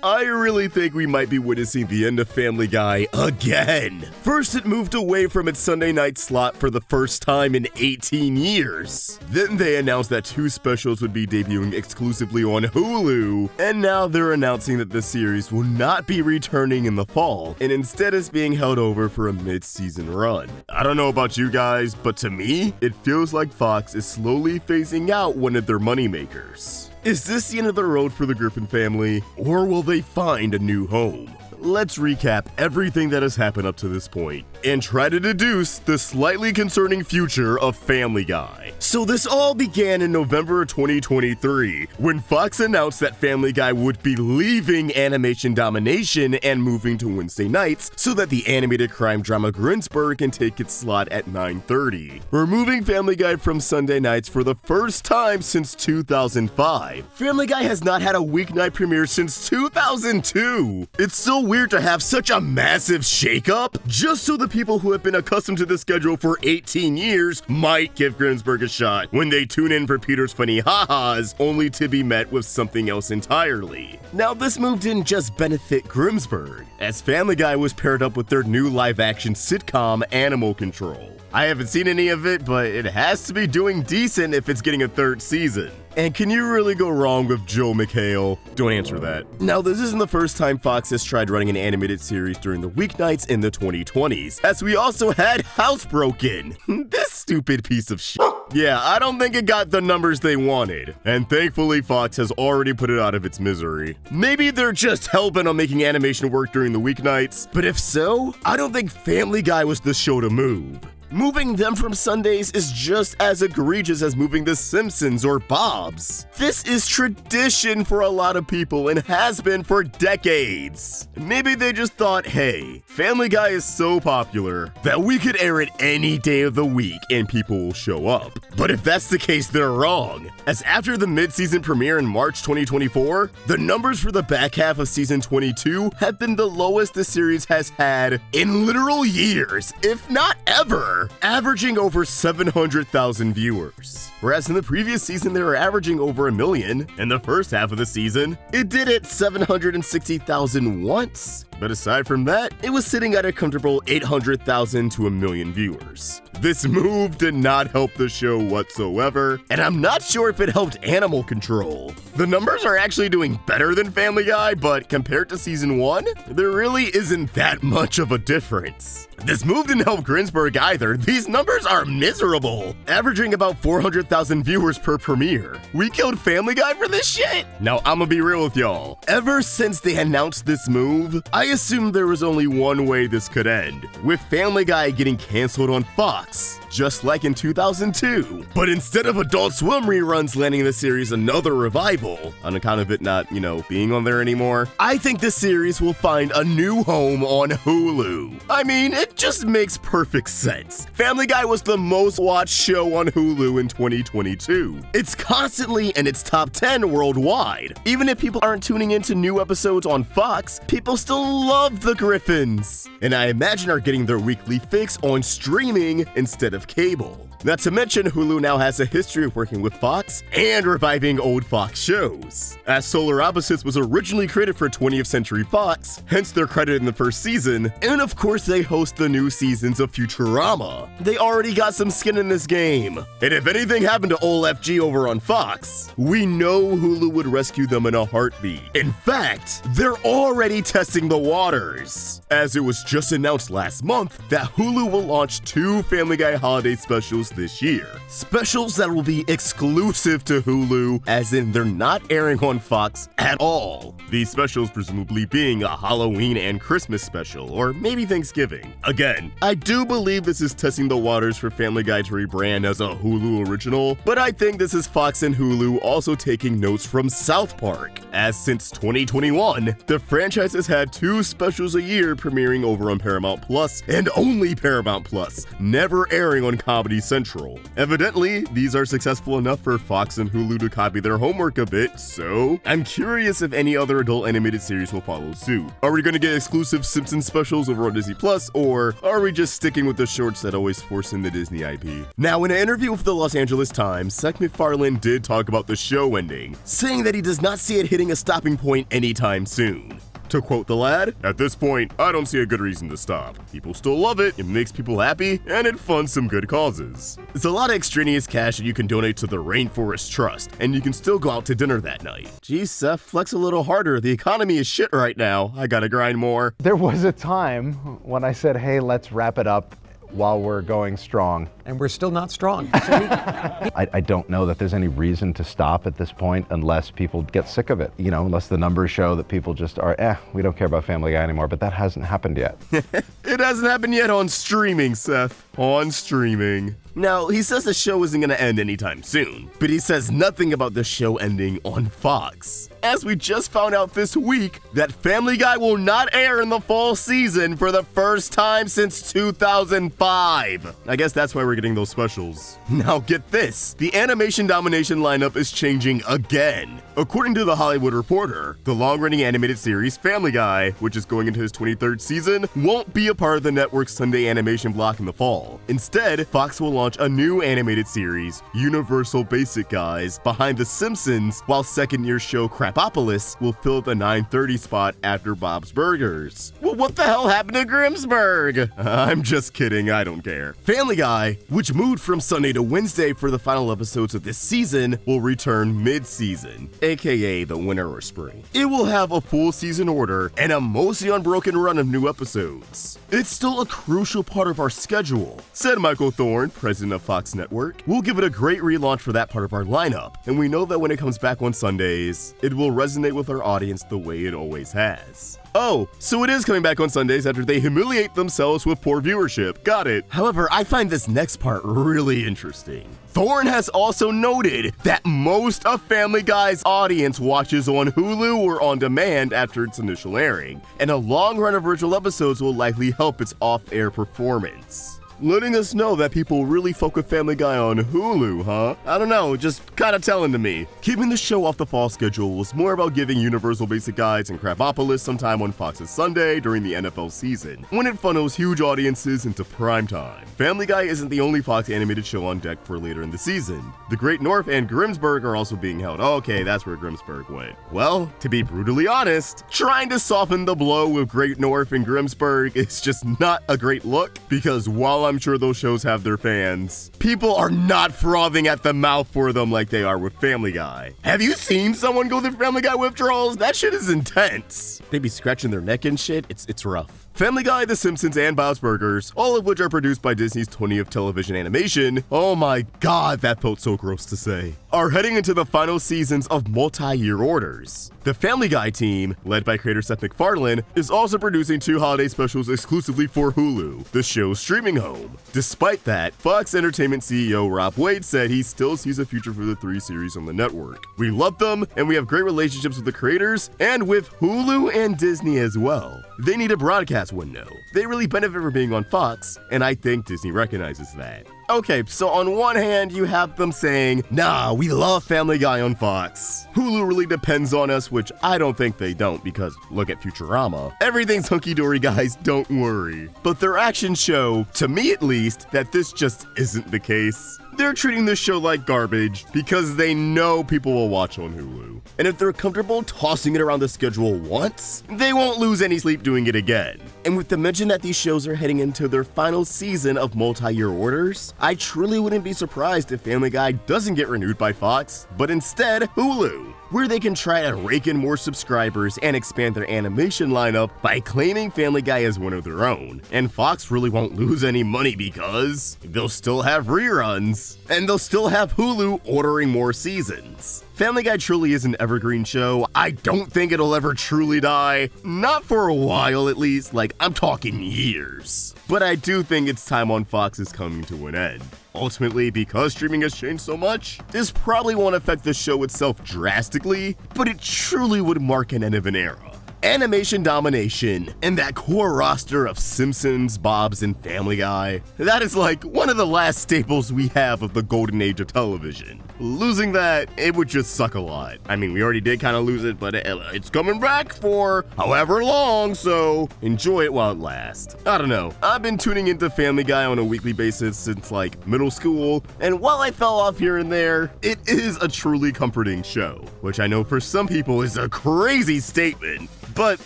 I really think we might be witnessing the end of Family Guy again. First, it moved away from its Sunday night slot for the first time in 18 years. Then they announced that 2 specials would be debuting exclusively on Hulu, and now they're announcing that the series will not be returning in the fall, and instead is being held over for a mid-season run. I don't know about you guys, but to me, it feels like Fox is slowly phasing out one of their moneymakers. Is this the end of the road for the Griffin family, or will they find a new home? Let's recap everything that has happened up to this point and try to deduce the slightly concerning future of Family Guy. So this all began in November of 2023 when Fox announced that Family Guy would be leaving Animation Domination and moving to Wednesday nights so that the animated crime drama Grinsburg can take its slot at 9:30, removing Family Guy from Sunday nights for the first time since 2005. Family Guy has not had a weeknight premiere since 2002. It's so weird to have such a massive shakeup just so the people who have been accustomed to the schedule for 18 years might give Grinsburg a shot when they tune in for Peter's funny ha-has, only to be met with something else entirely. Now, this move didn't just benefit Grinsburg, as Family Guy was paired up with their new live-action sitcom Animal Control. I haven't seen any of it, but it has to be doing decent if it's getting a 3rd season. And can you really go wrong with Joel McHale? Don't answer that. Now, this isn't the first time Fox has tried running an animated series during the weeknights in the 2020s, as we also had Housebroken. This stupid piece of shit. Yeah, I don't think it got the numbers they wanted. And thankfully, Fox has already put it out of its misery. Maybe they're just hell-bent on making animation work during the weeknights, but if so, I don't think Family Guy was the show to move. Moving them from Sundays is just as egregious as moving The Simpsons or Bob's. This is tradition for a lot of people and has been for decades. Maybe they just thought, hey, Family Guy is so popular that we could air it any day of the week and people will show up. But if that's the case, they're wrong. As after the mid-season premiere in March 2024, the numbers for the back half of season 22 have been the lowest the series has had in literal years, if not ever, averaging over 700,000 viewers. Whereas in the previous season, they were averaging over 1 million. In the first half of the season, it did it 760,000 once. But aside from that, it was sitting at a comfortable 800,000 to 1 million viewers. This move did not help the show whatsoever, and I'm not sure if it helped Animal Control. The numbers are actually doing better than Family Guy, but compared to season 1, there really isn't that much of a difference. This move didn't help Grinsburg either. These numbers are miserable, averaging about 400,000 viewers per premiere. We killed Family Guy for this shit? Now, I'ma be real with y'all. Ever since they announced this move, I assumed there was only one way this could end, with Family Guy getting canceled on Fox, just like in 2002. But instead of Adult Swim reruns landing the series another revival, on account of it not, being on there anymore, I think the series will find a new home on Hulu. I mean, it just makes perfect sense. Family Guy was the most watched show on Hulu in 2022. It's constantly in its top 10 worldwide. Even if people aren't tuning into new episodes on Fox, people still love the Griffins, and I imagine are getting their weekly fix on streaming instead of cable. Not to mention, Hulu now has a history of working with Fox and reviving old Fox shows, as Solar Opposites was originally created for 20th Century Fox, hence their credit in the first season, and of course they host the new seasons of Futurama. They already got some skin in this game, and if anything happened to old FG over on Fox, we know Hulu would rescue them in a heartbeat. In fact, they're already testing the waters, as it was just announced last month that Hulu will launch 2 Family Guy holiday specials this year. Specials that will be exclusive to Hulu, as in they're not airing on Fox at all. These specials presumably being a Halloween and Christmas special, or maybe Thanksgiving. Again, I do believe this is testing the waters for Family Guy to rebrand as a Hulu original, but I think this is Fox and Hulu also taking notes from South Park, as since 2021, the franchise has had 2 specials a year premiering over on Paramount Plus and only Paramount Plus, never airing on Comedy Central. Central. Evidently, these are successful enough for Fox and Hulu to copy their homework a bit, so I'm curious if any other adult animated series will follow suit. Are we gonna get exclusive Simpsons specials over on Disney Plus, or are we just sticking with the shorts that always force in the Disney IP? Now, in an interview with the Los Angeles Times, Seth MacFarlane did talk about the show ending, saying that he does not see it hitting a stopping point anytime soon. To quote the lad, "At this point, I don't see a good reason to stop. People still love it makes people happy, and it funds some good causes. It's a lot of extraneous cash that you can donate to the Rainforest Trust, and you can still go out to dinner that night." Geez, Seth, flex a little harder. The economy is shit right now. I gotta grind more. There was a time when I said, hey, let's wrap it up while we're going strong. And we're still not strong. I don't know that there's any reason to stop at this point unless people get sick of it. You know, unless the numbers show that people just are, we don't care about Family Guy anymore, but that hasn't happened yet. It hasn't happened yet on streaming, Seth. On streaming. Now, he says the show isn't gonna end anytime soon, but he says nothing about the show ending on Fox. As we just found out this week, that Family Guy will not air in the fall season for the first time since 2005. I guess that's why we're getting those specials. Now get this, the Animation Domination lineup is changing again. According to The Hollywood Reporter, the long-running animated series Family Guy, which is going into his 23rd season, won't be a part of the network's Sunday animation block in the fall. Instead, Fox will launch a new animated series, Universal Basic Guys, behind The Simpsons, while second-year show Crapopolis will fill the 9:30 spot after Bob's Burgers. Well, what the hell happened to Grimmsburg? I'm just kidding, I don't care. Family Guy, which moved from Sunday to Wednesday for the final episodes of this season, will return mid-season, aka the winter or spring. It will have a full season order and a mostly unbroken run of new episodes. It's still a crucial part of our schedule, said Michael Thorne, president of Fox Network. We'll give it a great relaunch for that part of our lineup, and we know that when it comes back on Sundays, it will resonate with our audience the way it always has. Oh, so it is coming back on Sundays after they humiliate themselves with poor viewership. Got it. However, I find this next part really interesting. Thorne has also noted that most of Family Guy's audience watches on Hulu or on demand after its initial airing, and a long run of original episodes will likely help its off-air performance. Letting us know that people really fuck with Family Guy on Hulu, huh? I don't know, just kinda telling to me. Keeping the show off the fall schedule was more about giving Universal Basic Guys and Crapopolis some time on Fox's Sunday during the NFL season, when it funnels huge audiences into primetime. Family Guy isn't the only Fox animated show on deck for later in the season. The Great North and Grimmsburg are also being held. Okay, that's where Grimmsburg went. Well, to be brutally honest, trying to soften the blow with Great North and Grimmsburg is just not a great look, because while I'm sure those shows have their fans, people are not frothing at the mouth for them like they are with Family Guy. Have you seen someone go through Family Guy withdrawals? That shit is intense. They be scratching their neck and shit. It's rough. Family Guy, The Simpsons, and Bob's Burgers, all of which are produced by Disney's 20th Television Animation, oh my god, that felt so gross to say, are heading into the final seasons of multi-year orders. The Family Guy team, led by creator Seth MacFarlane, is also producing 2 holiday specials exclusively for Hulu, the show's streaming home. Despite that, Fox Entertainment CEO Rob Wade said he still sees a future for the 3 series on the network. We love them, and we have great relationships with the creators, and with Hulu and Disney as well. They need a broadcast window. They really benefit from being on Fox, and I think Disney recognizes that. Okay, so on one hand, you have them saying, nah, we love Family Guy on Fox. Hulu really depends on us, which I don't think they don't, because look at Futurama. Everything's hunky-dory, guys, don't worry. But their actions show, to me at least, that this just isn't the case. They're treating this show like garbage because they know people will watch on Hulu. And if they're comfortable tossing it around the schedule once, they won't lose any sleep doing it again. And with the mention that these shows are heading into their final season of multi-year orders, I truly wouldn't be surprised if Family Guy doesn't get renewed by Fox, but instead Hulu, where they can try to rake in more subscribers and expand their animation lineup by claiming Family Guy as one of their own. And Fox really won't lose any money because they'll still have reruns, and they'll still have Hulu ordering more seasons. Family Guy truly is an evergreen show. I don't think it'll ever truly die. Not for a while, at least. Like, I'm talking years. But I do think its time on Fox is coming to an end. Ultimately, because streaming has changed so much, this probably won't affect the show itself drastically, but it truly would mark an end of an era. Animation Domination, and that core roster of Simpsons, Bob's, and Family Guy. That is like one of the last staples we have of the golden age of television. Losing that, it would just suck a lot. I mean, we already did kind of lose it, but it's coming back for however long, so enjoy it while it lasts. I don't know. I've been tuning into Family Guy on a weekly basis since like middle school, and while I fell off here and there, it is a truly comforting show, which I know for some people is a crazy statement, but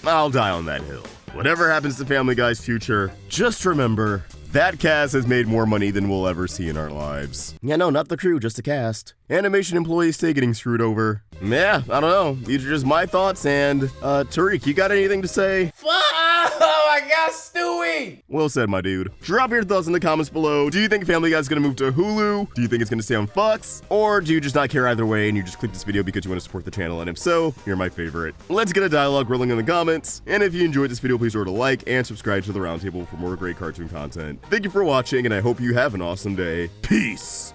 I'll die on that hill. Whatever happens to Family Guy's future, just remember, that cast has made more money than we'll ever see in our lives. Yeah, no, not the crew, just the cast. Animation employees stay getting screwed over. Yeah, I don't know. These are just my thoughts, and, Tariq, you got anything to say? Oh my God, Stewie! Well said, my dude. Drop your thoughts in the comments below. Do you think Family Guy's gonna move to Hulu? Do you think it's gonna stay on Fox? Or do you just not care either way and you just click this video because you want to support the channel? And if so, you're my favorite. Let's get a dialogue rolling in the comments. And if you enjoyed this video, please remember to like and subscribe to the Roundtable for more great cartoon content. Thank you for watching, and I hope you have an awesome day. Peace!